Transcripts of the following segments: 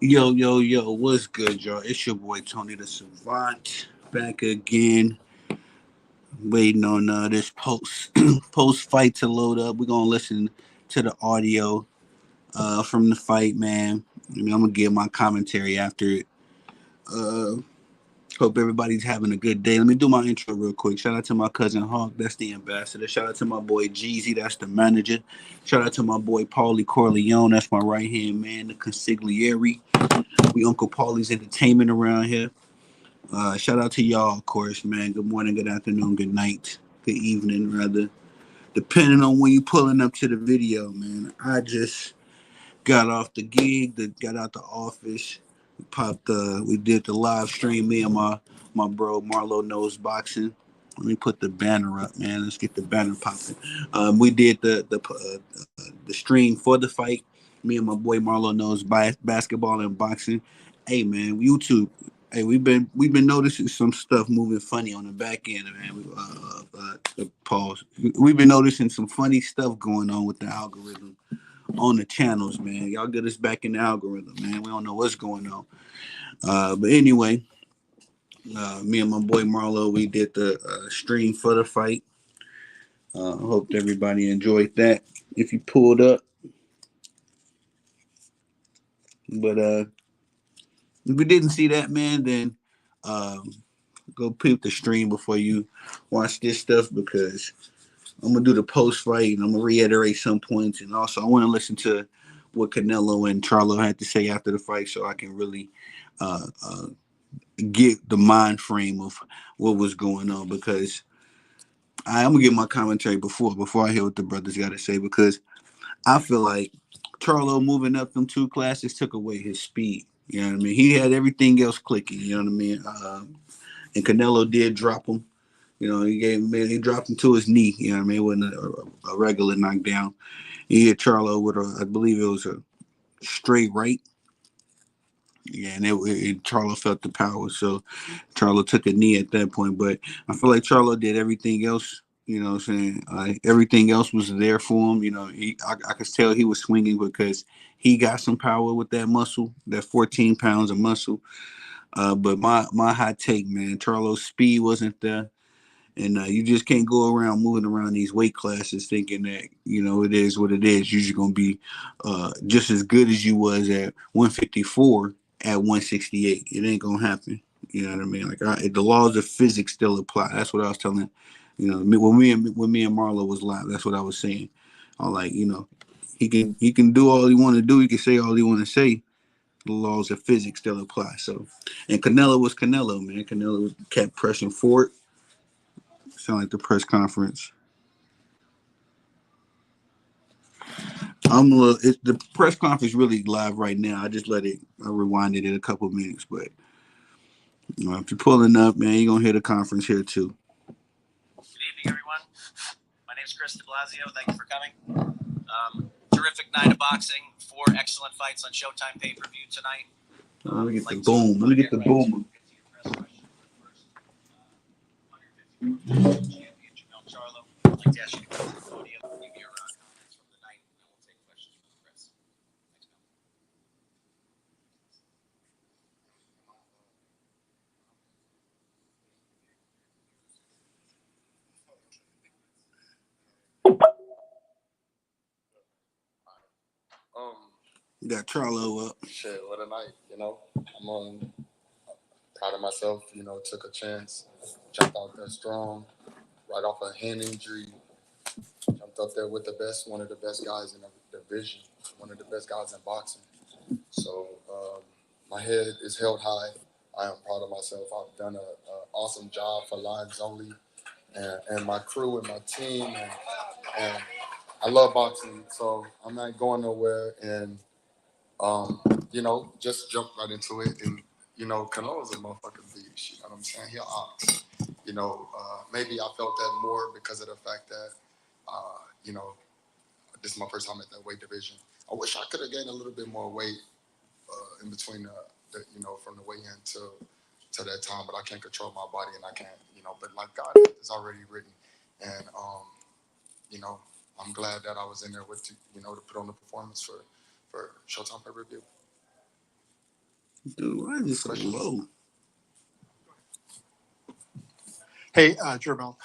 Yo, yo, yo, what's good, y'all? It's your boy Tony the Savant back again, waiting on this post fight to load up. We're gonna listen to the audio from the fight, man. I'm gonna give my commentary after it. Uh, Hope everybody's having a good day. Let me do my intro real quick. Shout out to my cousin Hawk, that's the ambassador. Shout out to my boy Jeezy, that's the manager. Shout out to my boy Paulie Corleone, that's my right hand man, the consigliere. We Uncle Paulie's Entertainment around here. Shout out to y'all, of course, man. Good morning, good afternoon, good night, good evening, rather, depending on when you pulling up to the video, man. I just got off the gig, got out the office. We did the live stream. Me and my bro Marlo knows boxing. Let me put the banner up, man. Let's get the banner popping. We did the stream for the fight. Me and my boy Marlo knows basketball and boxing. Hey, man, YouTube. Hey, we've been noticing some stuff moving funny on the back end, man. Pause. We've been noticing some funny stuff going on with the algorithm on the channels, man. Y'all get us back in the algorithm, man. We don't know what's going on. But anyway, me and my boy Marlo, we did the stream for the fight. Hope everybody enjoyed that. If you pulled up, but if we didn't see that, man, then um, go peep the stream before you watch this stuff because I'm gonna do the post fight and I'm gonna reiterate some points, and also I want to listen to what Canelo and Charlo had to say after the fight, so I can really uh, uh, get the mind frame of what was going on. Because I'm gonna get my commentary before I hear what the brothers got to say, because I feel like Charlo moving up them two classes took away his speed. You know what I mean? He had everything else clicking. You know what I mean? And Canelo did drop him. He dropped him to his knee. You know what I mean? It wasn't a regular knockdown. He hit Charlo with I believe it was a straight right. Yeah, and Charlo felt the power, so Charlo took a knee at that point. But I feel like Charlo did everything else. You know what I'm saying? Everything else was there for him. I could tell he was swinging because he got some power with that muscle, that 14 pounds of muscle. But my hot take, man, Charlo's speed wasn't there. And you just can't go around moving around these weight classes thinking that it is what it is. You're just gonna be just as good as you was at 154 at 168. It ain't gonna happen. You know what I mean? Like the laws of physics still apply. That's what I was telling. When me and Marlo was live, that's what I was saying. I'm like, he can do all he want to do. He can say all he want to say. The laws of physics still apply. So, and Canelo was Canelo, man. Canelo kept pressing forward. Sound like the press conference. The press conference really live right now. I just I rewinded it a couple minutes, but if you're pulling up, man, you're gonna hear the conference here too. Good evening, everyone. My name is Chris De Blasio. Thank you for coming. Terrific night of boxing. 4 excellent fights on Showtime pay-per-view tonight. Let me get the boom. Let me get the boom. Champion Jamel Charlo. I'd like to ask you to come to the podium, give your comments from the night, and then we'll take questions from the press. Thanks, Mel. Um, You got Charlo up. Shit, what a night, I'm proud of myself, took a chance, jumped out there strong, right off a hand injury, jumped up there with one of the best guys in the division, one of the best guys in boxing. So my head is held high. I am proud of myself. I've done an awesome job for Lions Only and my crew and my team. And I love boxing, so I'm not going nowhere. And, just jump right into it. And, Canelo's a motherfucking beast. You know what I'm saying? He an ox. Maybe I felt that more because of the fact that, you know, this is my first time at that weight division. I wish I could have gained a little bit more weight in between from the weigh-in to that time, but I can't control my body and I can't, but like God is already written. And, I'm glad that I was in there to put on the performance for Showtime pay-per-view. Dude, why is it so low? Hey, Jermel,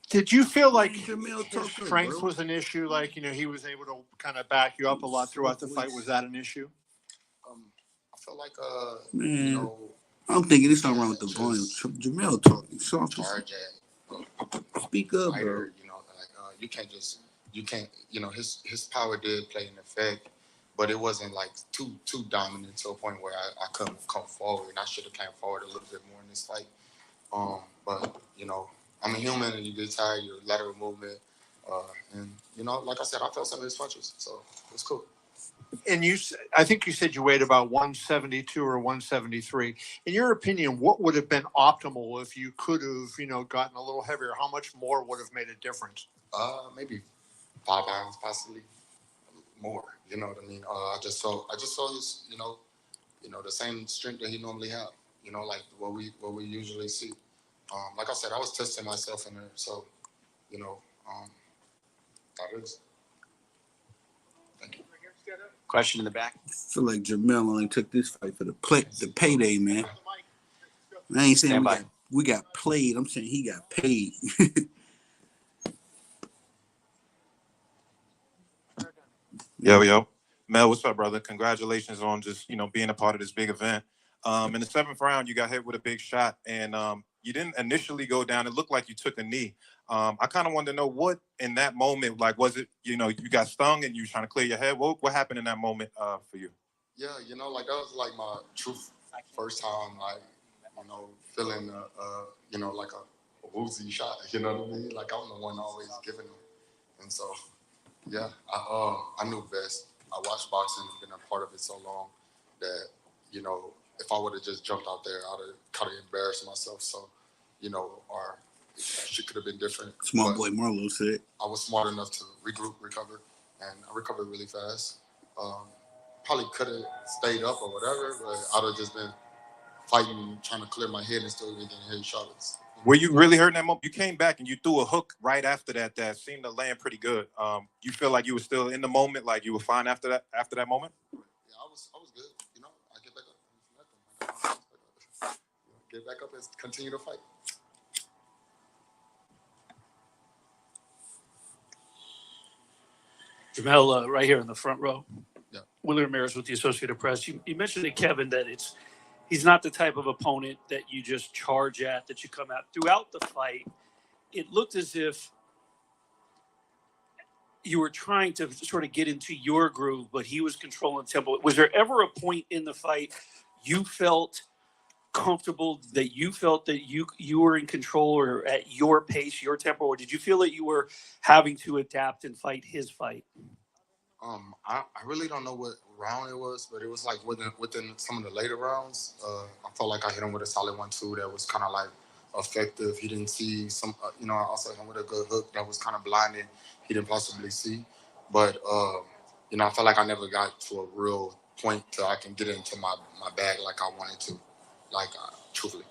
did you feel like Jamel, his talk up, strength bro. was an issue? Like, he was able to kind of back you up a lot throughout the fight. Was that an issue? I feel like Man, I'm thinking there's something wrong with the volume. Jamel talking soft. Charge at Speak up, bro. fighter, like you can't, his power did play an effect, but it wasn't like too dominant to a point where I couldn't come forward, and I should have came forward a little bit more in this fight. But I'm a human, and you get tired, your lateral movement, and like I said, I felt some of his punches, so it's cool. And I think you said you weighed about 172 or 173. In your opinion, what would have been optimal if you could have, gotten a little heavier? How much more would have made a difference? Maybe 5 pounds, possibly more. You know what I mean? I just saw his, the same strength that he normally have. Like what we usually see. Like I said, I was testing myself in there, so that is. Thank you. Question in the back. I feel like Jamel only took this fight for the payday, man. I ain't saying we got played. I'm saying he got paid. Yo. Mel, what's up, brother? Congratulations on just, being a part of this big event. In the 7th round, you got hit with a big shot, and you didn't initially go down. It looked like you took a knee. I kind of wanted to know what, in that moment, like, was it, you got stung and you were trying to clear your head? What happened in that moment for you? Yeah, like that was like my first time, like, feeling, like a woozy shot, you know what I mean? Like I'm the one always giving them. And so, yeah, I knew best. I watched boxing and been a part of it so long that, if I would have just jumped out there, I'd have kind of embarrassed myself. So, our shit could have been different. Small boy Marlo said. I was smart enough to regroup, recover, and I recovered really fast. Probably could have stayed up or whatever, but I'd have just been fighting, trying to clear my head and still getting head shots. Were you really hurting that moment? You came back and you threw a hook right after that seemed to land pretty good. You feel like you were still in the moment, like you were fine after that moment? Yeah, I was good. I get back up. Get back up and continue to fight. Jamel, right here in the front row. Yeah. Willie Ramirez with the Associated Press. You mentioned to Kevin that he's not the type of opponent that you just charge at, that you come out. Throughout the fight, it looked as if you were trying to sort of get into your groove, but he was controlling tempo. Was there ever a point in the fight you felt comfortable, that you felt that you were in control or at your pace, your tempo, or did you feel that you were having to adapt and fight his fight? I really don't know what round it was, but it was like within some of the later rounds. I felt like I hit him with a solid 1-2 that was kind of like effective. He didn't see some, I also hit him with a good hook that was kind of blinding. He didn't possibly see, but I felt like I never got to a real point till I can get into my bag like I wanted to, truthfully.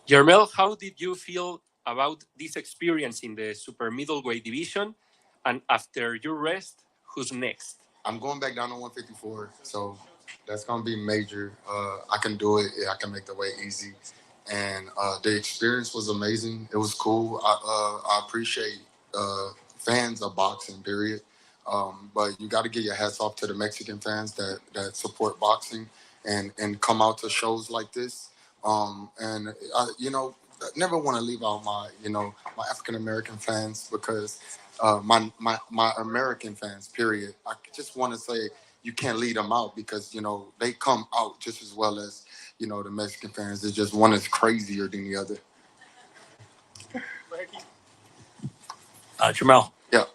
Jermel, how did you feel about this experience in the super middleweight division? And after your rest, who's next? I'm going back down to 154, so that's going to be major. I can do it. I can make the weight easy. And the experience was amazing. It was cool. I appreciate fans of boxing, period. But you got to get your hats off to the Mexican fans that support boxing and come out to shows like this. And I never want to leave out my African American fans because my American fans, period. I just want to say you can't leave them out because they come out just as well as the Mexican fans. It's just one is crazier than the other. Jamel. Yeah.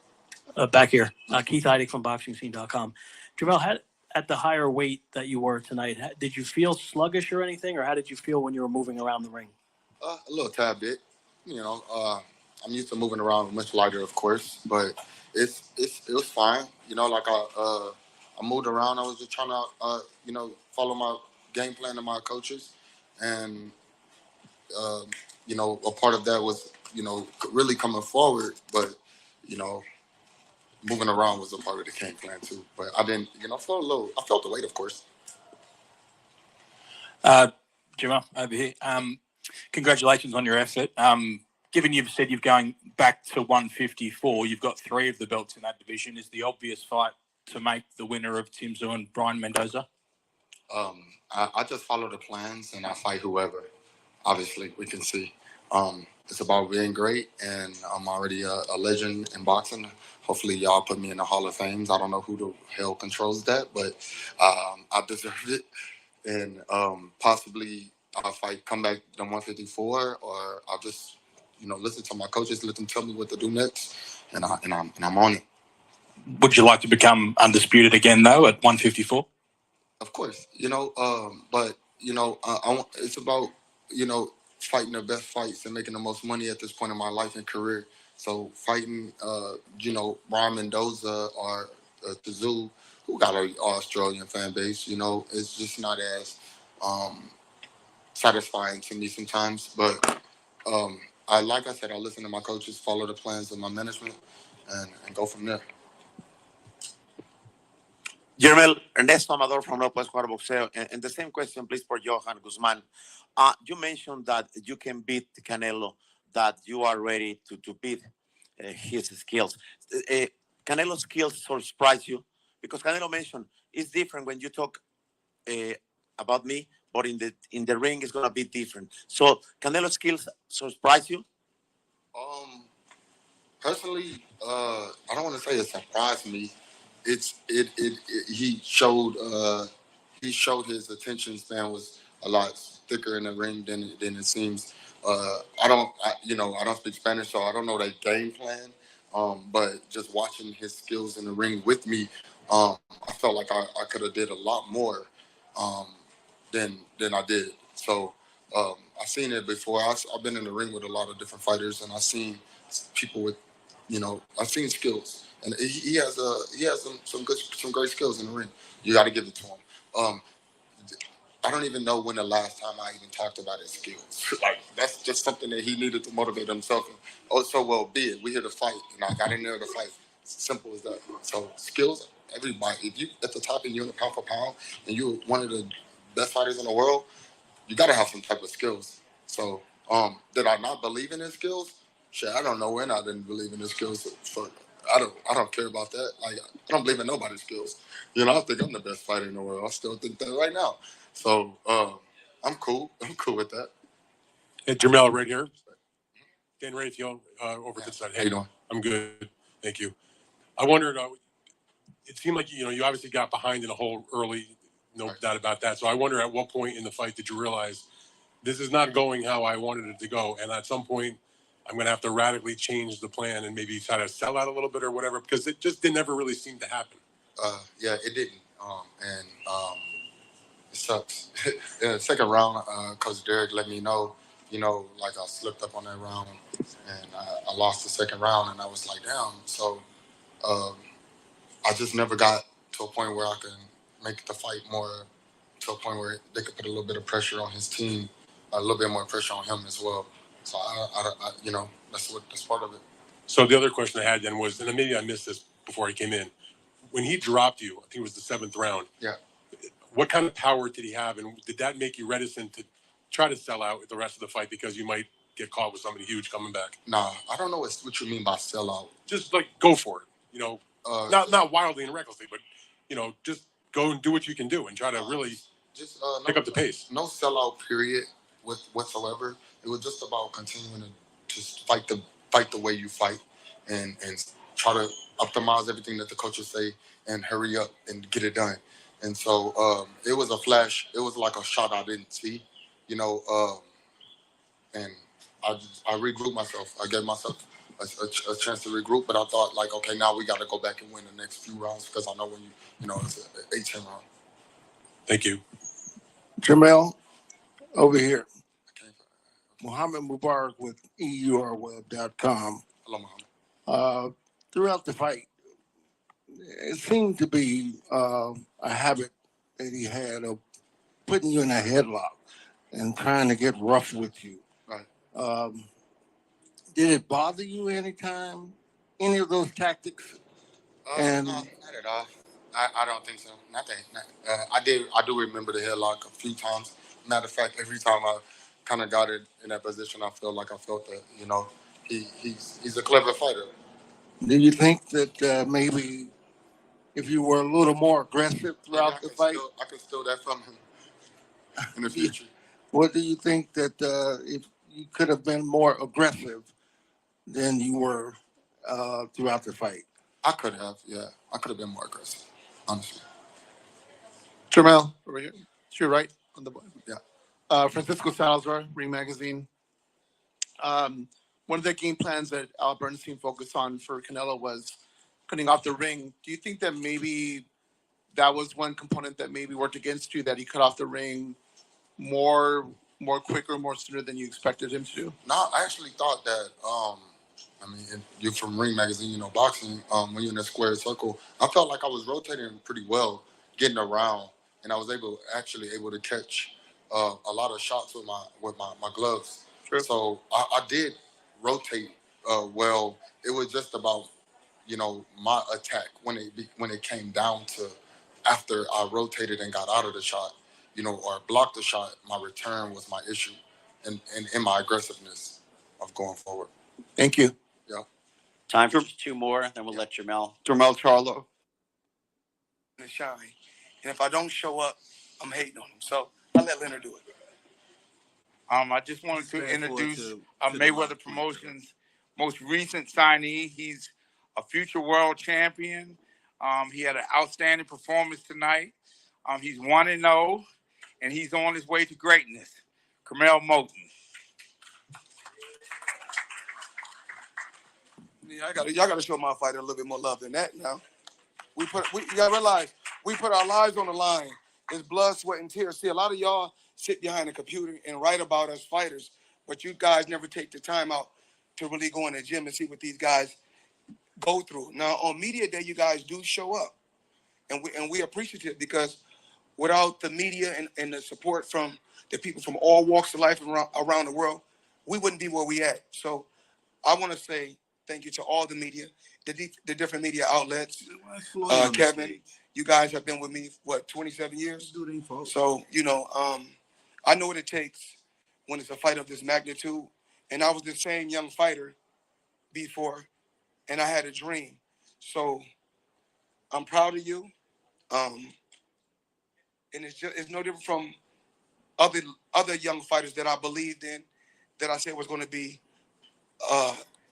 Back here. Keith Heidig from BoxingScene.com. Jamel, at the higher weight that you were tonight, did you feel sluggish or anything, or how did you feel when you were moving around the ring? A little tad bit. I'm used to moving around much lighter, of course, but it was fine. I moved around. I was just trying to follow my game plan of my coaches, and a part of that was really coming forward, but moving around was a part of the game plan too. But I didn't, I felt the weight, of course. Jimmer, over here. Congratulations on your effort. Given you've said you're going back to 154, you've got 3 of the belts in that division. Is the obvious fight to make the winner of Tim Tszyu and Brian Mendoza? I just follow the plans and I fight whoever. Obviously, we can see. It's about being great, and I'm already a legend in boxing. Hopefully, y'all put me in the Hall of Fame. I don't know who the hell controls that, but I deserve it. And possibly I'll fight, come back to 154, or I'll just, listen to my coaches, let them tell me what to do next, and I'm on it. Would you like to become undisputed again, though, at 154? Of course, but it's about fighting the best fights and making the most money at this point in my life and career. So fighting, Brian Mendoza or Tszyu, who got an Australian fan base, it's just not as satisfying to me sometimes. But like I said, I listen to my coaches, follow the plans of my management, and go from there. Jermel, Ernesto Amador from No Puedes Jugar Boxeo. And the same question, please, for Johan Guzman. You mentioned that you can beat Canelo, that you are ready to beat his skills. Canelo's skills surprise you? Because Canelo mentioned it's different when you talk about me, but in the ring it's going to be different. So Canelo's skills surprise you? Personally, I don't want to say it surprised me. He showed his attention span was a lot thicker in the ring than it seems. I don't speak Spanish, so I don't know their game plan. But just watching his skills in the ring with me, I felt like I could have did a lot more than I did. So I've seen it before. I've been in the ring with a lot of different fighters, and I've seen people with, I've seen skills, and he has some great skills in the ring. You got to give it to him. I don't even know when the last time I even talked about his skills. Like, that's just something that he needed to motivate himself. And so well be it. We here to fight, and I got in there to fight. Simple as that. So skills, everybody. If you at the top and you're in the pound for pound, and you're one of the best fighters in the world, you got to have some type of skills. So did I not believe in his skills? Shit, I don't know when I didn't believe in his skills. So I don't care about that. Like, I don't believe in nobody's skills. I think I'm the best fighter in the world. I still think that right now. So I'm cool. I'm cool with that. Hey, Jermel, right here. Dan Rayfield, over this side. Hey, how you doing? I'm good. Thank you. I wondered, it seemed like, you obviously got behind in a hole early, no doubt about that. So I wonder at what point in the fight did you realize this is not going how I wanted it to go? And at some point, I'm going to have to radically change the plan and maybe try to sell out a little bit or whatever, because it just never really seemed to happen. Yeah, it didn't. It sucks. In the second round, Coach Derek let me know, like I slipped up on that round, and I lost the second round, and I was like, damn. So I just never got to a point where I can make the fight more, to a point where they could put a little bit of pressure on his team, a little bit more pressure on him as well. So that's part of it. So the other question I had then was, and maybe I missed this before he came in, when he dropped you, I think it was the 7th round. Yeah. What kind of power did he have, and did that make you reticent to try to sell out the rest of the fight because you might get caught with somebody huge coming back? Nah, I don't know what you mean by sell out. Just like go for it, not wildly and recklessly, but just go and do what you can do and try to really just pick up the pace. No sellout period whatsoever. It was just about continuing to just fight the way you fight, and try to optimize everything that the coaches say and hurry up and get it done. And so it was a flash. It was like a shot I didn't see, and I regrouped myself. I gave myself a chance to regroup, but I thought, like, okay, now we got to go back and win the next few rounds, because I know when it's an 18 round. Thank you. Jamel, over here. Mohammed Mubarak with EURweb.com. Hello, Mohammed. Throughout the fight, it seemed to be a habit that he had of putting you in a headlock and trying to get rough with you. Right. Did it bother you anytime, any of those tactics? No, not at all. I don't think so. I do remember the headlock a few times, matter of fact, every time I kind of got it in that position, I felt like I felt that, you know, he's a clever fighter. Do you think that maybe if you were a little more aggressive throughout the fight, I can steal that from him in the future. what do you think that if you could have been more aggressive than you were throughout the fight? I could have, yeah. I could have been more aggressive, honestly. Jermel, over here. To your right on the Yeah. Francisco Salazar, Ring Magazine. One of the game plans that Al Bernstein focused on for Canelo was cutting off the ring. Do you think that maybe that was one component that maybe worked against you, that he cut off the ring more quicker, more sooner than you expected him to do? No, I actually thought that, I mean, you're from Ring Magazine, you know, boxing, when you're in a square circle, I felt like I was rotating pretty well, getting around, and I was able to catch a lot of shots with my gloves. Sure. So I did rotate well. It was just about, you know, my attack when it came down to after I rotated and got out of the shot, you know, or blocked the shot. My return was my issue, and in my aggressiveness of going forward. Thank you. Yeah. Time for two more, then we'll let Jermel. Jermel Charlo. To shine. And if I don't show up, I'm hating on him. So I'll let Leonard do it. I just wanted to introduce Mayweather Promotions' most recent signee. He's a future world champion. He had an outstanding performance tonight. He's 1-0, and he's on his way to greatness. Carmel Moten. Yeah, y'all gotta show my fighter a little bit more love than that now. You gotta realize we put our lives on the line. It's blood, sweat, and tears. See, a lot of y'all sit behind a computer and write about us fighters, but you guys never take the time out to really go in the gym and see what these guys go through. Now, on media day, you guys do show up, and we appreciate it, because without the media and the support from the people from all walks of life around the world, we wouldn't be where we at. So I want to say thank you to all the media, the different media outlets. Kevin, you guys have been with me, 27 years? So, you know, I know what it takes when it's a fight of this magnitude. And I was the same young fighter before, and I had a dream. So I'm proud of you. And it's no different from other young fighters that I believed in, that I said was going to be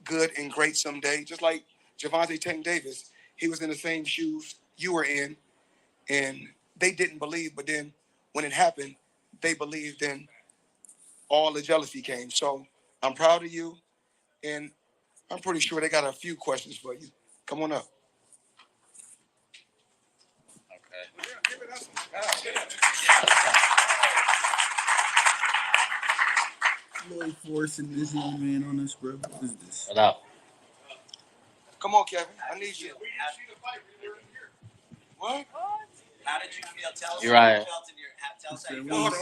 good and great someday. Just like Gervonta Tank Davis, he was in the same shoes you were in, and they didn't believe. But then when it happened, they believed, and all the jealousy came. So I'm proud of you, and I'm pretty sure they got a few questions for you. Come on up. Lloyd forcing this young man on us, bro. What is this? What up? Come on, Kevin. I need you. What? How did you feel? Tell us. You're right.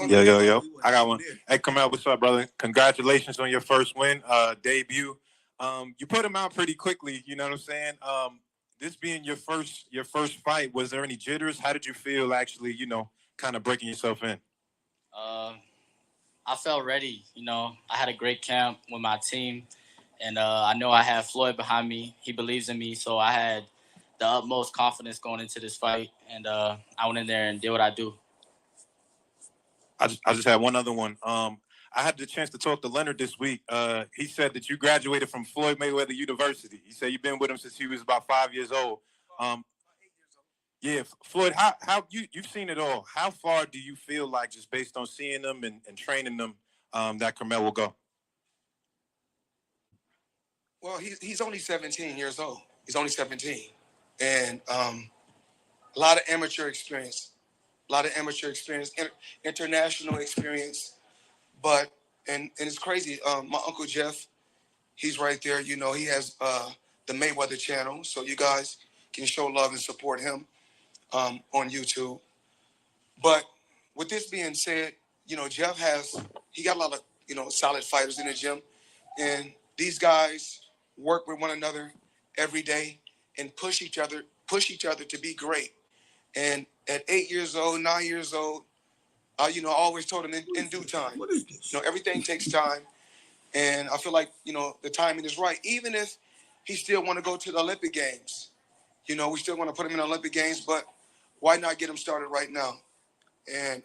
Yo. I got one. Hey, Kamel, what's up, brother? Congratulations on your first win, debut. You put him out pretty quickly. You know what I'm saying? This being your first fight, was there any jitters? How did you feel actually, you know, kind of breaking yourself in? I felt ready. You know, I had a great camp with my team, and I know I have Floyd behind me. He believes in me, so I had the utmost confidence going into this fight, and I went in there and did what I do. I just had one other one. I had the chance to talk to Leonard this week. He said that you graduated from Floyd Mayweather University. He said you've been with him since he was about 5 years old. Yeah, Floyd, how you've seen it all. How far do you feel like, just based on seeing them and training them, that Carmel will go? Well, he's only 17 years old. He's only 17. And a lot of amateur experience, international experience. But, and it's crazy, my Uncle Jeff, he's right there. You know, he has the Mayweather channel, so you guys can show love and support him on YouTube. But with this being said, you know, Jeff he got a lot of, you know, solid fighters in the gym. And these guys work with one another every day and push each other to be great. And at 8 years old, 9 years old, I always told him in due time. What is this? Everything takes time, and I feel like the timing is right. Even if he still want to go to the Olympic Games, we still want to put him in the Olympic Games, but why not get him started right now? And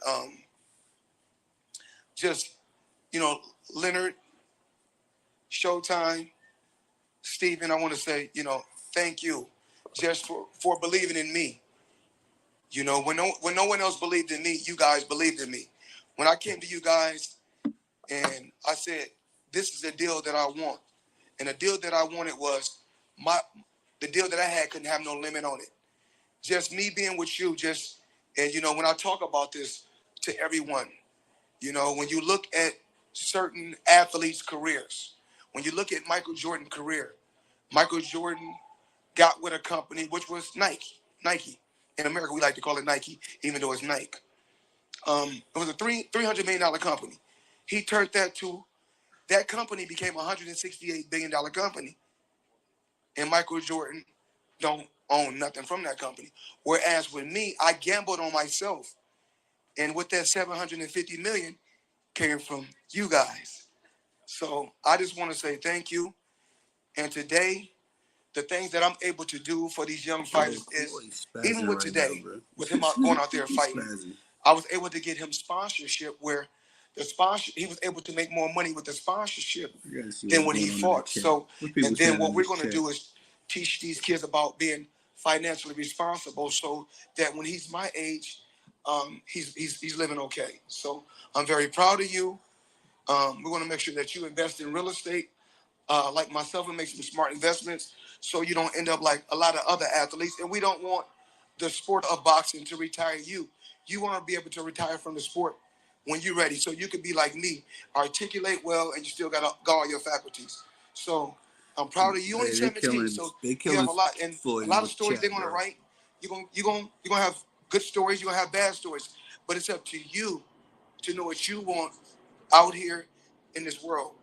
just Leonard, Showtime, Stephen, I want to say thank you just for believing in me. When no one else believed in me, you guys believed in me. When I came to you guys and I said, this is the deal that I want. And the deal that I wanted was the deal that I had couldn't have no limit on it. Just me being with you, and when I talk about this to everyone, when you look at certain athletes' careers, when you look at Michael Jordan's career, Michael Jordan got with a company which was Nike. In America, we like to call it Nike, even though it's Nike. It was a $300 million company. He turned that company became a $168 billion company. And Michael Jordan don't own nothing from that company. Whereas with me, I gambled on myself. And with that $750 million came from you guys. So I just want to say thank you. And today, the things that I'm able to do for these young fighters is, even with today, with him going out there fighting, I was able to get him sponsorship where he was able to make more money with the sponsorship than when he fought. So, and then what we're going to do is teach these kids about being financially responsible so that when he's my age, he's living okay. So I'm very proud of you. We're going to make sure that you invest in real estate, like myself, and make some smart investments so you don't end up like a lot of other athletes. And we don't want the sport of boxing to retire you. You want to be able to retire from the sport when you're ready. So you could be like me, articulate well, and you still got all your faculties. So I'm proud of you. You only 17, so you have a lot. And a lot of stories they're going to write. You're gonna have good stories. You're going to have bad stories. But it's up to you to know what you want out here in this world.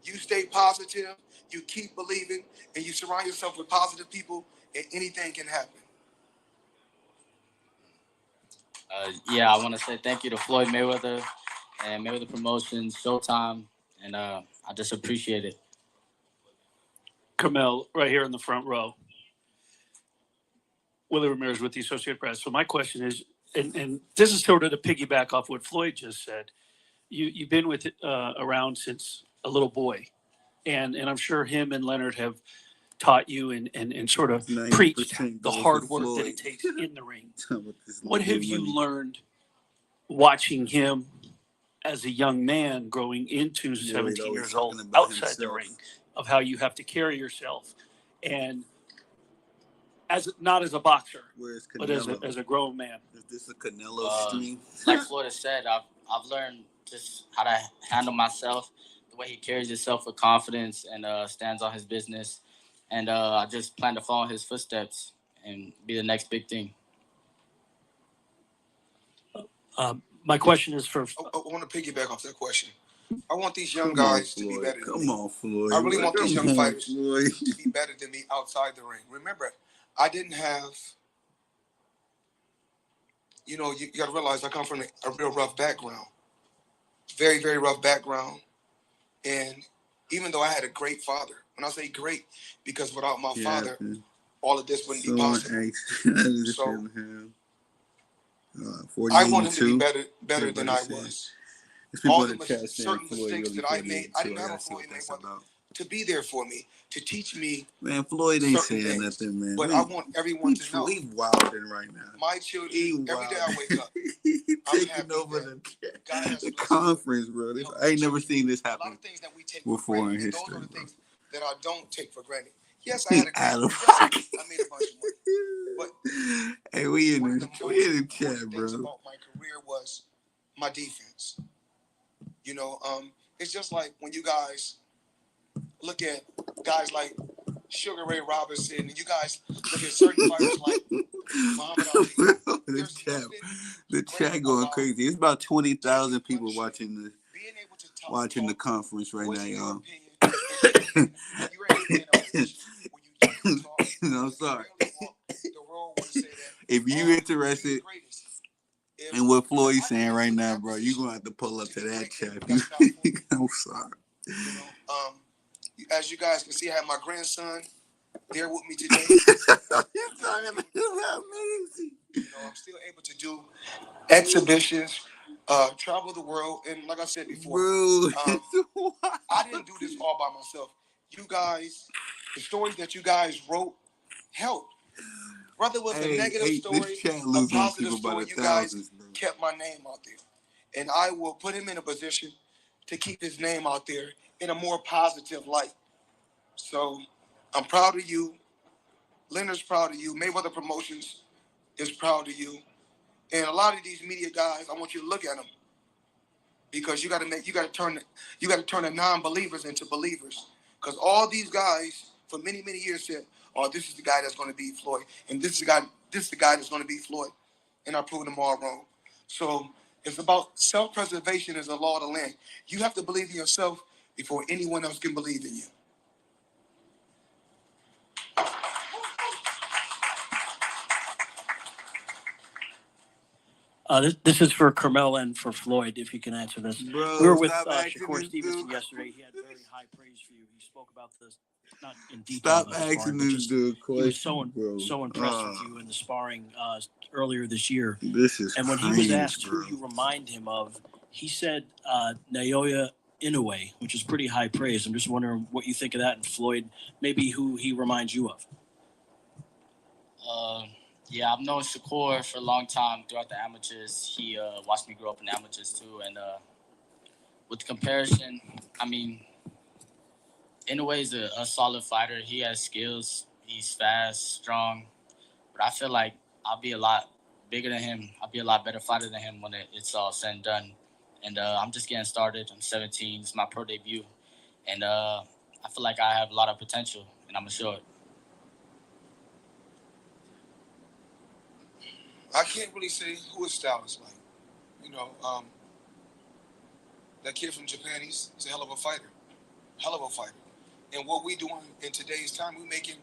You stay positive, you keep believing, and you surround yourself with positive people, and anything can happen. I want to say thank you to Floyd Mayweather and Mayweather Promotions, Showtime, and I just appreciate it. Carmel, right here in the front row. Willie Ramirez with the Associated Press. So my question is, and this is sort of to piggyback off what Floyd just said. You've been with around since a little boy, and I'm sure him and Leonard have taught you and sort of preached the hard work that it takes in the ring. What have you learned watching him as a young man growing into 17 years old outside the ring, of how you have to carry yourself, and not as a boxer, but as a grown man? Is this a Canelo stream? Like Floyd has said, I've learned just how to handle myself, the way he carries himself with confidence and stands on his business. And I just plan to follow his footsteps and be the next big thing. My question is for... I want to piggyback off that question. I want these young guys to be better than me. Come on, Floyd. I really want these young fighters to be better than me outside the ring. Remember, I didn't have... You got to realize I come from a real rough background. Very, very rough background. And even though I had a great father, when I say great, because without my father, all of this wouldn't be possible. So I want him to be better than I was. All the certain mistakes that I made, I didn't have a Floyd Mayweather to be there for me, to teach me. Man, Floyd ain't saying nothing, man. But I want everyone to know. He's wilding right now. My children, every day I wake up, He's taking over the conference, bro. I ain't never seen this happen before in history. Those are the things that I don't take for granted. Yes, I had a great I made a bunch of money. But hey, we in the chat, bro. About my career was my defense. It's just like when you guys look at guys like Sugar Ray Robinson, and you guys look at certain fighters like Muhammad Ali. The chat going crazy. It's about 20,000 people watching the conference right now, y'all. I'm sorry. If you interested And what Floyd's saying right now, bro, you're going to have to pull up to that chat. I'm sorry. As you guys can see, I have my grandson there with me today. I'm still able to do exhibitions, travel the world, and like I said before, I didn't do this all by myself. You guys, the stories that you guys wrote helped. Whether it was a negative story, a positive story, you guys kept my name out there. And I will put him in a position to keep his name out there in a more positive light. So I'm proud of you. Leonard's proud of you. Mayweather Promotions is proud of you. And a lot of these media guys, I want you to look at them because you got to turn the non-believers into believers. Because all these guys for many, many years said, "Oh, this is the guy that's going to beat Floyd, and this is the guy that's going to beat Floyd," and I proved them all wrong. So it's about self-preservation as a law of the land. You have to believe in yourself before anyone else can believe in you. This is for Carmel and for Floyd, if you can answer this. Bro, we were with Shakur Stevenson yesterday. He had very high praise for you. He spoke about this, not in detail. Stop asking this dude questions, he was so impressed with you in the sparring earlier this year. This is and when crazy, he was asked bro. who you remind him of, he said Naoya Inoue, which is pretty high praise. I'm just wondering what you think of that, and Floyd, maybe who he reminds you of. Yeah, I've known Shakur for a long time throughout the amateurs. He watched me grow up in the amateurs too. And with the comparison, I mean, Inoue is a solid fighter. He has skills. He's fast, strong. But I feel like I'll be a lot bigger than him. I'll be a lot better fighter than him when it's all said and done. And I'm just getting started. I'm 17. It's my pro debut. And I feel like I have a lot of potential, and I'm going to show it. I can't really say who his style is like. That kid from Japan, he's a hell of a fighter. And what we doing in today's time, we making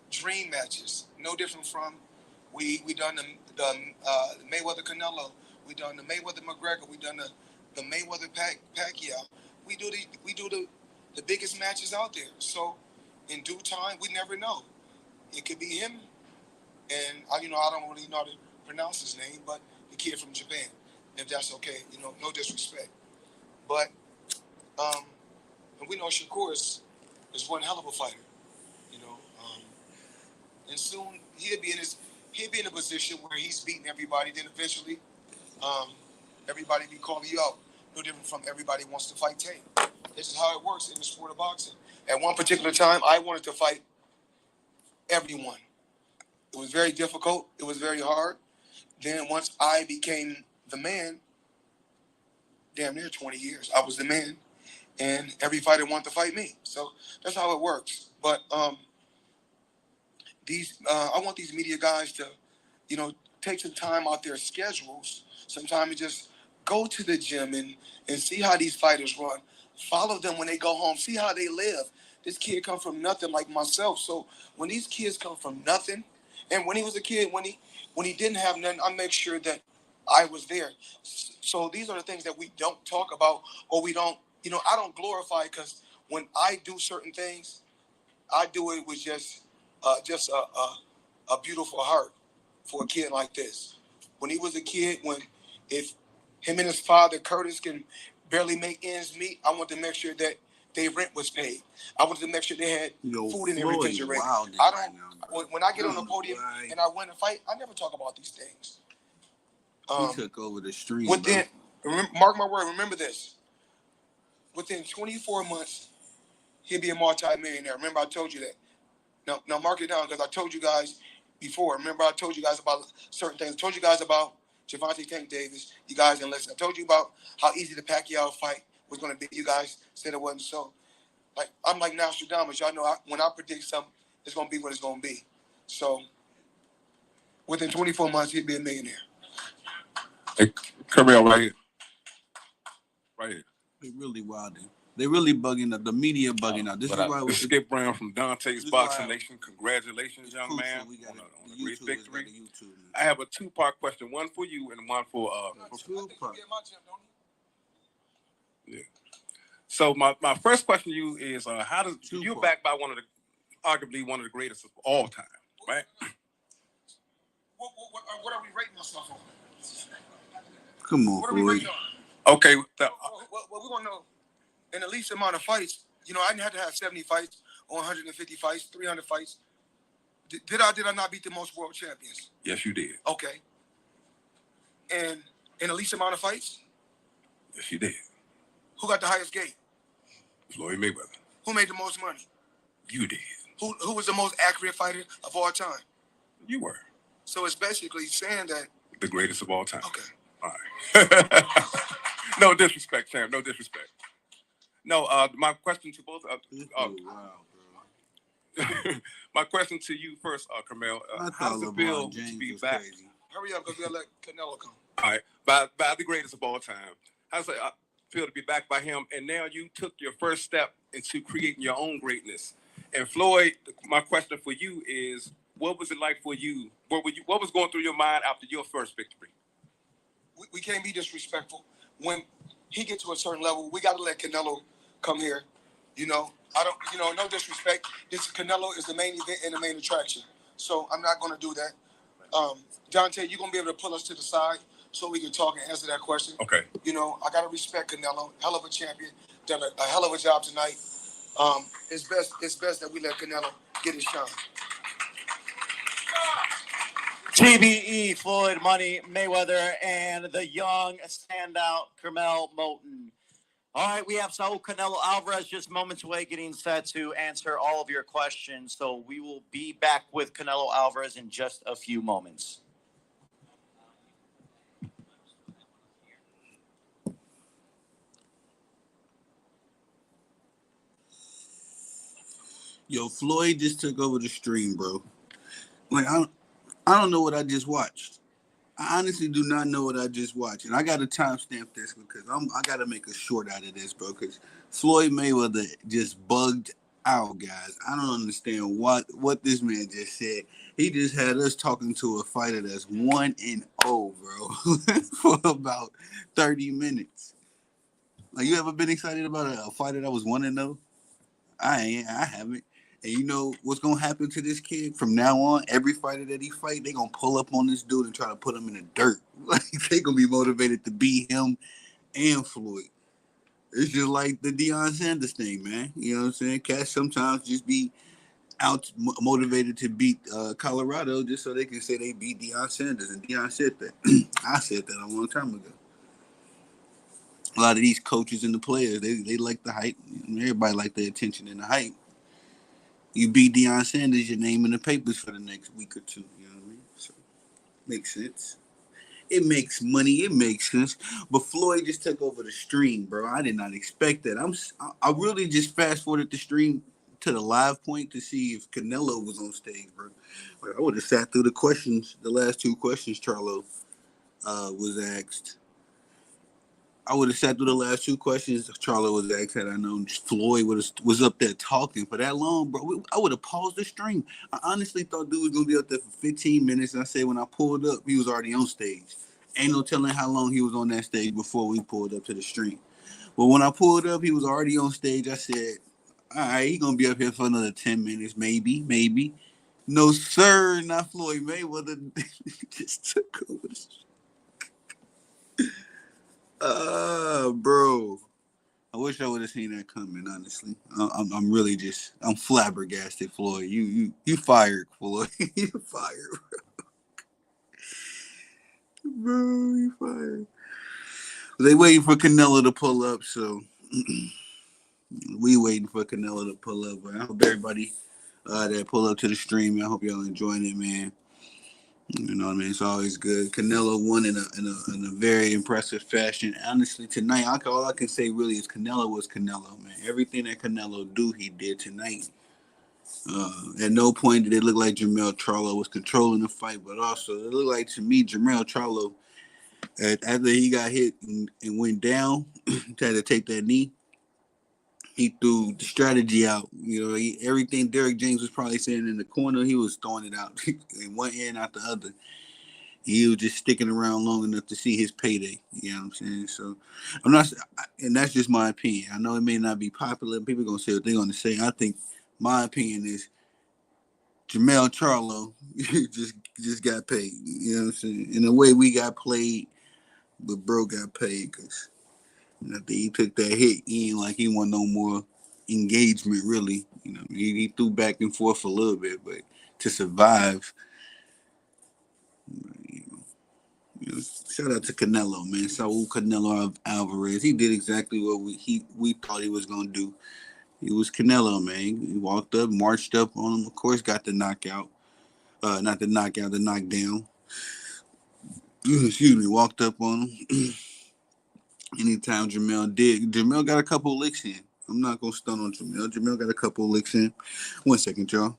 dream matches. No different from we done the Mayweather Canelo, we done the Mayweather McGregor, we done the Mayweather Pacquiao. We do the biggest matches out there. So in due time, we never know. It could be him. And I don't really know how to pronounce his name, but the kid from Japan, if that's okay, no disrespect. But and we know Shakur is one hell of a fighter, and soon he'll be in a position where he's beating everybody. Then eventually, everybody be calling you out. No different from everybody wants to fight Tank. This is how it works in the sport of boxing. At one particular time, I wanted to fight everyone. It was very difficult. It was very hard. Then once I became the man, damn near 20 years, I was the man, and every fighter wanted to fight me. So that's how it works. But I want these media guys to, take some time out their schedules, sometime and just go to the gym and see how these fighters run. Follow them when they go home. See how they live. This kid come from nothing like myself. So when these kids come from nothing, and when he was a kid, when he didn't have nothing, I make sure that I was there. So these are the things that we don't talk about, or we don't, I don't glorify, because when I do certain things, I do it with just a beautiful heart for a kid like this. When he was a kid, if him and his father Curtis can barely make ends meet, I want to make sure that their rent was paid. I wanted to make sure they had food in their refrigerator. When I get on the podium and I win a fight, I never talk about these things. He took over the street. Mark my word, remember this. Within 24 months, he'll be a multi-millionaire. Remember, I told you that. Now mark it down, because I told you guys before. Remember, I told you guys about certain things. I told you guys about Gervonta Tank Davis. You guys didn't listen. I told you about how easy the Pacquiao fight was going to be. You guys said it wasn't so. I'm like Nostradamus. Y'all know when I predict something, it's going to be what it's going to be. So within 24 months, he'd be a millionaire. Hey, come here, right here. Right here. He really wilding. They really bugging up. The media bugging out. This is why This is Skip Brown from Dante's Boxing Nation. Congratulations, young man, on a great victory. I have a two-part question, one for you and one for yeah. So my first question to you is how does you're backed by arguably one of the greatest of all time, right? What are we rating ourselves on? Come on, what are we rating on? Okay. Well, we want to know in the least amount of fights. You know, I didn't have to have 70 fights or 150 fights, 300 fights. Did I not beat the most world champions? Yes, you did. Okay. And in the least amount of fights? Yes, you did. Who got the highest gate? Floyd Mayweather. Who made the most money? You did. Who was the most accurate fighter of all time? You were. So it's basically saying that the greatest of all time. Okay. All right. No disrespect, Sam. No disrespect. No, my question to both my question to you first, Carmel. How does it feel to be back? Hurry up, because we gotta let Canelo come. All right, by the greatest of all time. How does it feel to be backed by him? And now you took your first step into creating your own greatness. And Floyd, my question for you is, what was it like for you? What was going through your mind after your first victory? We can't be disrespectful. When he gets to a certain level, we got to let Canelo come here. You know, no disrespect. Canelo is the main event and the main attraction. So I'm not going to do that. Dante, you're going to be able to pull us to the side so we can talk and answer that question. Okay. You know, I got to respect Canelo. Hell of a champion. Done a hell of a job tonight. It's best that we let Canelo get his shine. TBE, Floyd Money Mayweather, and the young standout Carmel Moulton. All right, we have Saul Canelo Alvarez just moments away getting set to answer all of your questions. So we will be back with Canelo Alvarez in just a few moments. Yo, Floyd just took over the stream, bro. Like, I don't know what I just watched. I honestly do not know what I just watched. And I got to timestamp this because I got to make a short out of this, bro, because Floyd Mayweather just bugged out, guys. I don't understand what this man just said. He just had us talking to a fighter that's 1-0, bro, for about 30 minutes. Like, you ever been excited about a fighter that was 1-0? I haven't. And you know what's gonna happen to this kid from now on? Every fighter that he fight, they gonna pull up on this dude and try to put him in the dirt. Like, they gonna be motivated to beat him and Floyd. It's just like the Deion Sanders thing, man. You know what I'm saying? Cats sometimes just be out motivated to beat Colorado just so they can say they beat Deion Sanders. And Deion said that. I said that a long time ago. A lot of these coaches and the players, they like the hype. Everybody like the attention and the hype. You beat Deion Sanders, your name in the papers for the next week or two. You know what I mean? So, makes sense. It makes money. It makes sense. But Floyd just took over the stream, bro. I did not expect that. I really just fast forwarded the stream to the live point to see if Canelo was on stage, bro. Like, I would have sat through the questions, the last two questions Charlo was asked. I would have sat through the last two questions Charlo was asked had I known Floyd was up there talking for that long, bro. I would have paused the stream. I honestly thought dude was going to be up there for 15 minutes. And I said when I pulled up, he was already on stage. Ain't no telling how long he was on that stage before we pulled up to the stream. But when I pulled up, he was already on stage. I said, all right, he's going to be up here for another 10 minutes, maybe. No, sir, not Floyd Mayweather. Just took over the stream. Bro, I wish I would have seen that coming. Honestly, I'm really I'm flabbergasted, Floyd. You fired, Floyd. You fired, bro. You fired. They waiting for Canelo to pull up, so we waiting for Canelo to pull up. But I hope everybody that pull up to the stream. I hope y'all enjoying it, man. You know what I mean? It's always good. Canelo won in a very impressive fashion. Honestly, tonight, all I can say really is Canelo was Canelo, man. Everything that Canelo do, he did tonight. At no point did it look like Charlo was controlling the fight, but also it looked like to me Charlo, after he got hit and went down, had to take that knee. he threw the strategy out. Everything Derrick James was probably saying in the corner, he was throwing it out in one end out the other. He was just sticking around long enough to see his payday. You know what I'm saying? So I'm not, and that's just my opinion. I know it may not be popular. People are gonna say what they're gonna say. I think my opinion is Charlo just got paid. You know what I'm saying? In a way, we got played, but bro got paid because I think he took that hit. He ain't like he want no more engagement, really. He threw back and forth a little bit, but to survive, shout out to Canelo, man. Saul Canelo Alvarez. He did exactly what we thought he was gonna do. He was Canelo, man. He walked up, marched up on him. Of course, got the knockout. Not the knockout, the knockdown. Excuse me. Walked up on him. Anytime Jamel got a couple licks in. I'm not gonna stun on Jamel. Jamel got a couple licks in. 1 second, y'all.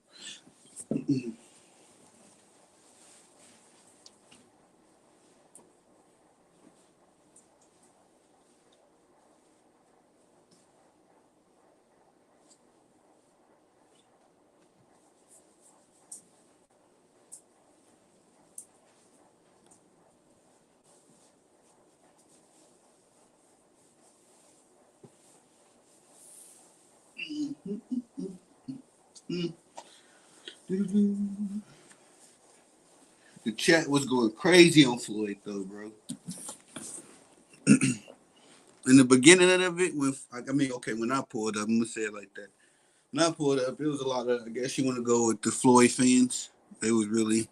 The chat was going crazy on Floyd, though, bro. In the beginning of it, when I pulled up, I'm gonna say it like that. When I pulled up, it was a lot of, I guess you want to go with the Floyd fans. They was really,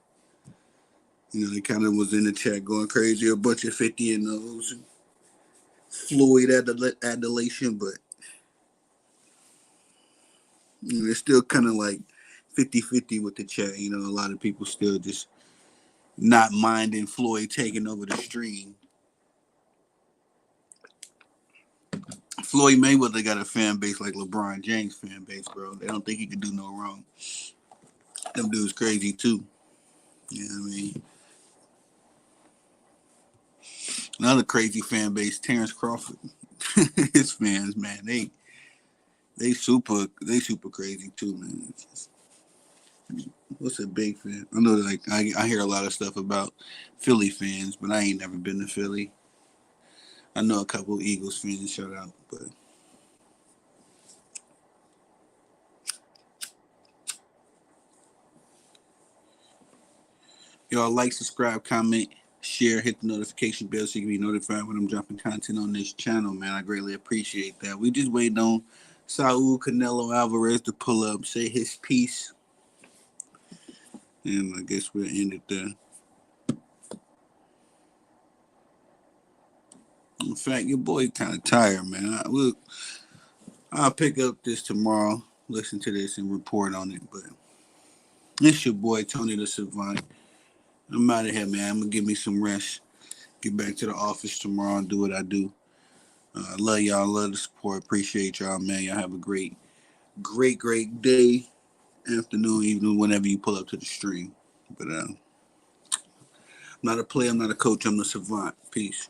they kind of was in the chat going crazy. A bunch of 50 and those Floyd adulation, but it's still kind of like 50-50 with the chat. A lot of people still just not minding Floyd taking over the stream. Floyd Mayweather got a fan base like LeBron James fan base, bro. They don't think he can do no wrong. Them dudes crazy too. You know what I mean? Another crazy fan base, Terrence Crawford. His fans, man, they super crazy too, man. What's a big fan? I know, like I hear a lot of stuff about Philly fans, but I ain't never been to Philly. I know a couple Eagles fans, shout out, but y'all like, subscribe, comment, share, hit the notification bell so you can be notified when I'm dropping content on this channel, man. I greatly appreciate that. We just waiting on Saul Canelo Alvarez to pull up, say his piece, and I guess we'll end it there. In fact, your boy kind of tired, man. I'll pick up this tomorrow, listen to this, and report on it. But it's your boy Tony the Savant. I'm out of here, man. I'm gonna give me some rest. Get back to the office tomorrow and do what I do. Love y'all. Love the support. Appreciate y'all, man. Y'all have a great day, afternoon, evening, whenever you pull up to the stream. But I'm not a player. I'm not a coach. I'm the Savant. Peace.